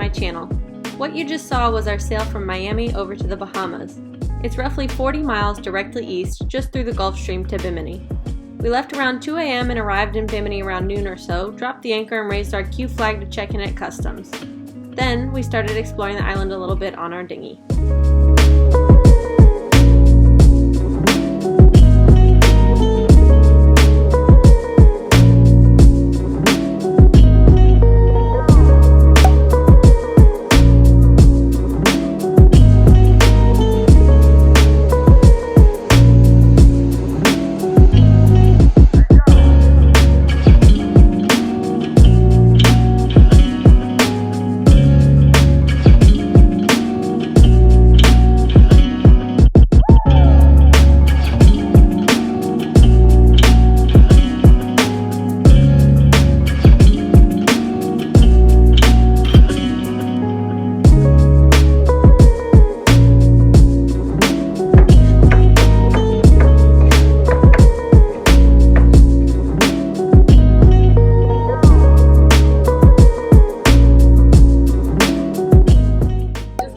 my channel. What you just saw was our sail from Miami over to the Bahamas. It's roughly 40 miles directly east, just through the Gulf Stream to Bimini. We left around 2 a.m. and arrived in Bimini around noon or so, dropped the anchor and raised our Q flag to check in at customs. Then we started exploring the island a little bit on our dinghy.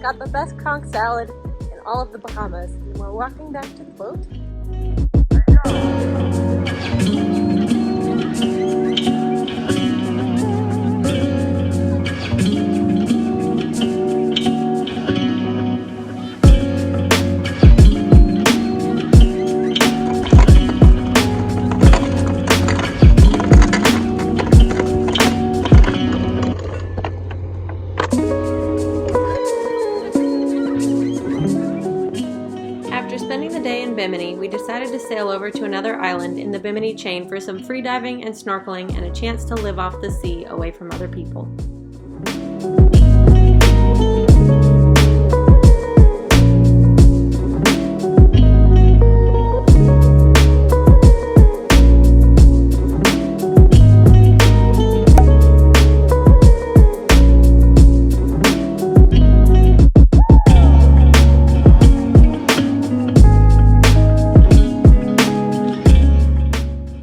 Got the best conch salad in all of the Bahamas, and we're walking back to the boat. After spending the day in Bimini, we decided to sail over to another island in the Bimini chain for some free diving and snorkeling and a chance to live off the sea away from other people.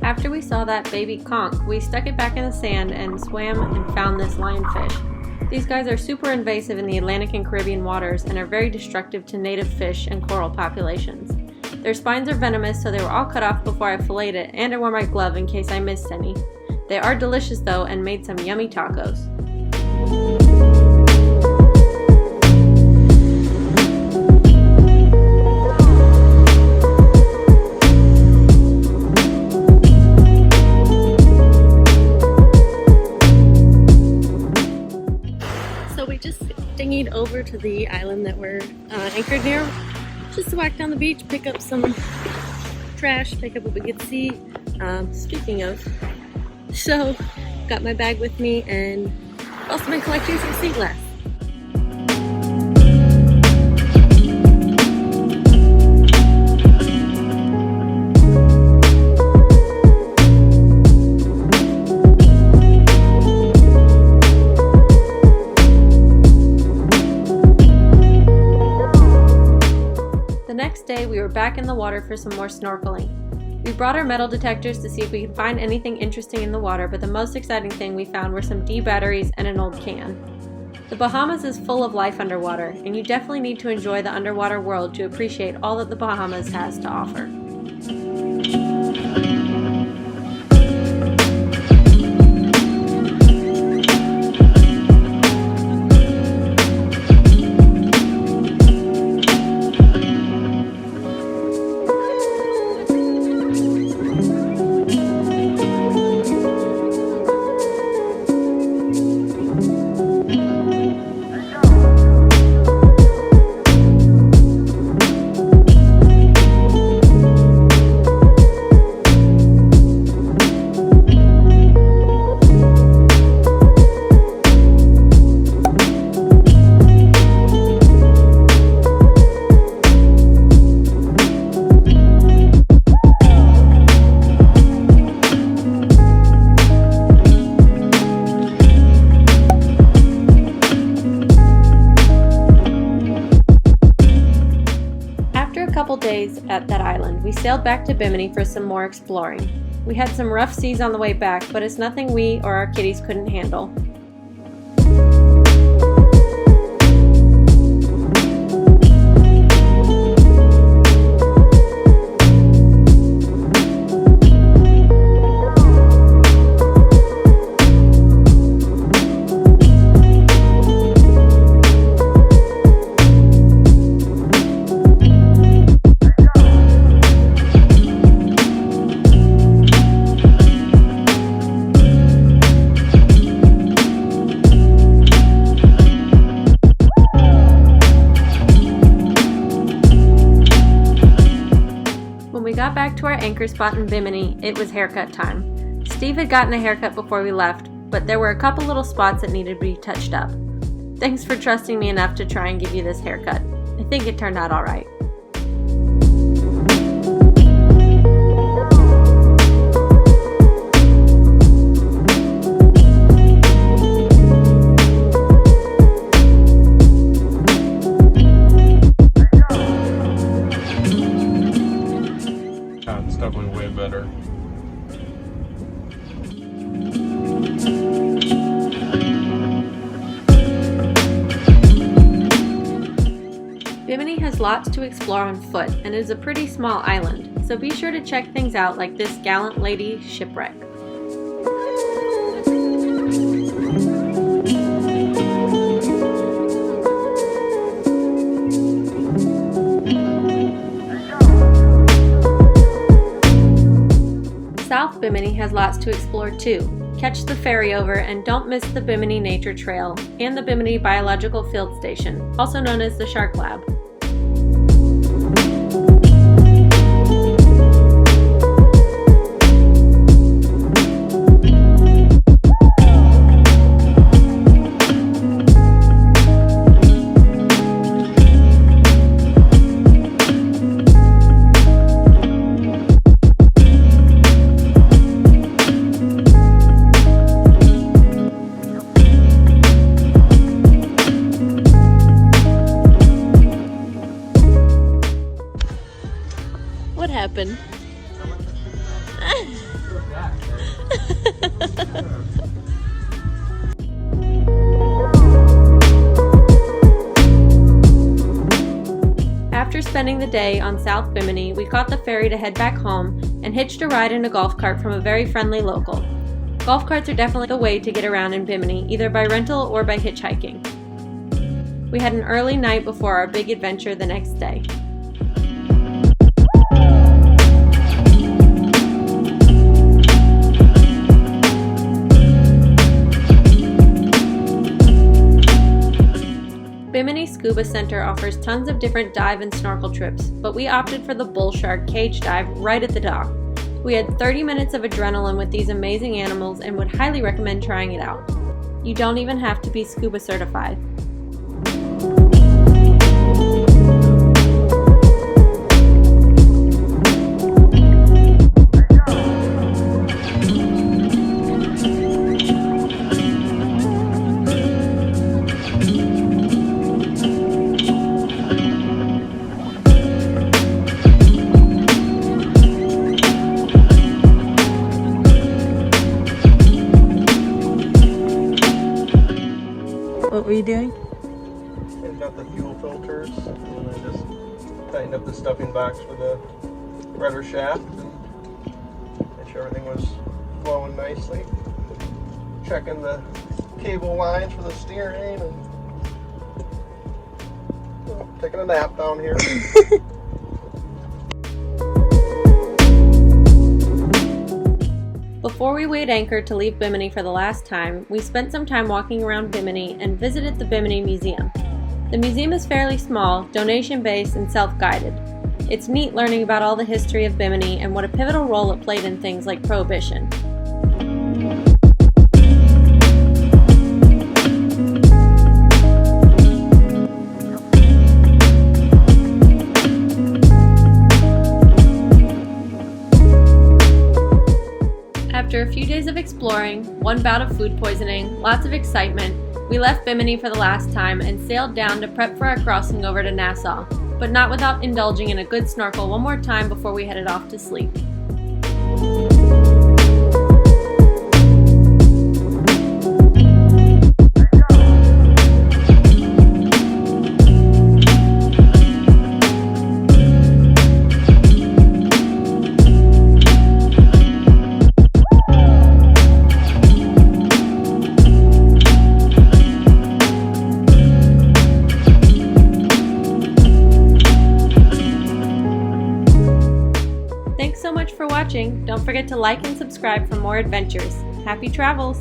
After we saw that baby conch, we stuck it back in the sand and swam and found this lionfish. These guys are super invasive in the Atlantic and Caribbean waters and are very destructive to native fish and coral populations. Their spines are venomous, so they were all cut off before I filleted it, and I wore my glove in case I missed any. They are delicious though and made some yummy tacos. So we just dinghied over to the island that we're anchored near, just to walk down the beach, pick up some trash, pick up what we could see. Speaking of, so got my bag with me and also been collecting some sea glass. The next day we were back in the water for some more snorkeling. We brought our metal detectors to see if we could find anything interesting in the water, but the most exciting thing we found were some D batteries and an old can. The Bahamas is full of life underwater, and you definitely need to enjoy the underwater world to appreciate all that the Bahamas has to offer. Couple days at that island, we sailed back to Bimini for some more exploring. We had some rough seas on the way back, but it's nothing we or our kiddies couldn't handle. anchor spot in Bimini, it was haircut time. Steve had gotten a haircut before we left, but there were a couple little spots that needed to be touched up. Thanks for trusting me enough to try and give you this haircut. I think it turned out alright. It's definitely way better. Bimini has lots to explore on foot and is a pretty small island, so be sure to check things out like this gallant lady shipwreck. South Bimini has lots to explore too. Catch the ferry over and don't miss the Bimini Nature Trail and the Bimini Biological Field Station, also known as the Shark Lab. What happened? After spending the day on South Bimini, we caught the ferry to head back home and hitched a ride in a golf cart from a very friendly local. Golf carts are definitely the way to get around in Bimini, either by rental or by hitchhiking. We had an early night before our big adventure the next day. Bimini Scuba Center offers tons of different dive and snorkel trips, but we opted for the bull shark cage dive right at the dock. We had 30 minutes of adrenaline with these amazing animals and would highly recommend trying it out. You don't even have to be scuba certified. What were you doing? Tightened up the fuel filters, and then just tightened up the stuffing box for the rudder shaft, and make sure everything was flowing nicely. Checking the cable lines for the steering, and taking a nap down here. Before we weighed anchor to leave Bimini for the last time, we spent some time walking around Bimini and visited the Bimini Museum. The museum is fairly small, donation-based, and self-guided. It's neat learning about all the history of Bimini and what a pivotal role it played in things like Prohibition. After a few days of exploring, one bout of food poisoning, lots of excitement, we left Bimini for the last time and sailed down to prep for our crossing over to Nassau, but not without indulging in a good snorkel one more time before we headed off to sleep. Thanks so much for watching. Don't forget to like and subscribe for more adventures. Happy travels!